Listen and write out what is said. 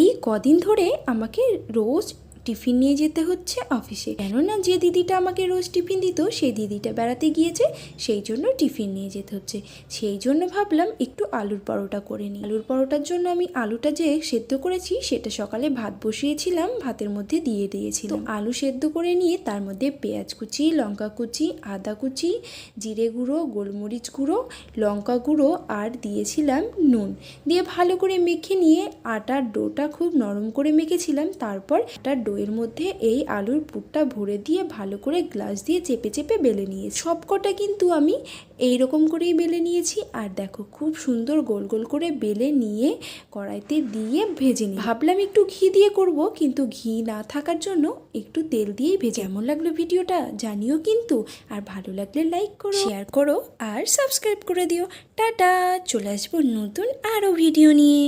এই কদিন ধরে আমাকে রোজ টিফিন নিয়ে যেতে হচ্ছে অফিসে, কেননা যে দিদিটা আমাকে রোজ টিফিন দিত সেই দিদিটা বেড়াতে গিয়েছে, সেই জন্য টিফিন নিয়ে যেতে হচ্ছে। সেই জন্য ভাবলাম একটু আলুর পরোটা করে নিই। আলুর পরোটার জন্য আমি আলুটা যে সেদ্ধ করেছি সেটা সকালে ভাত বসিয়েছিলাম, ভাতের মধ্যে দিয়ে দিয়েছিলাম। আলু সেদ্ধ করে নিয়ে তার মধ্যে পেঁয়াজ কুচি, লঙ্কা কুচি, আদা কুচি, জিরে গুঁড়ো, গোলমরিচ গুঁড়ো, লঙ্কা গুঁড়ো আর দিয়েছিলাম নুন দিয়ে ভালো করে মেখে নিয়ে আটার ডোটা খুব নরম করে মেখেছিলাম। তারপর আটার ডোয়ের মধ্যে এই আলুর পুরটা ভরে দিয়ে ভালো করে গ্লাস দিয়ে চেপে চেপে বেলে নিয়েছি। সবকটা কিন্তু আমি এই রকম করেই বেলে নিয়েছি। আর দেখো খুব সুন্দর গোল গোল করে বেলে নিয়ে কড়াইতে দিয়ে ভেজে নিই। ভাবলাম একটু ঘি দিয়ে করব, কিন্তু ঘি না থাকার জন্য একটু তেল দিয়েই ভেজে। কেমন লাগলো ভিডিওটা জানিও কিন্তু, আর ভালো লাগলে লাইক করো, শেয়ার করো আর সাবস্ক্রাইব করে দিও। টাটা, চলে আসবো নতুন আরও ভিডিও নিয়ে।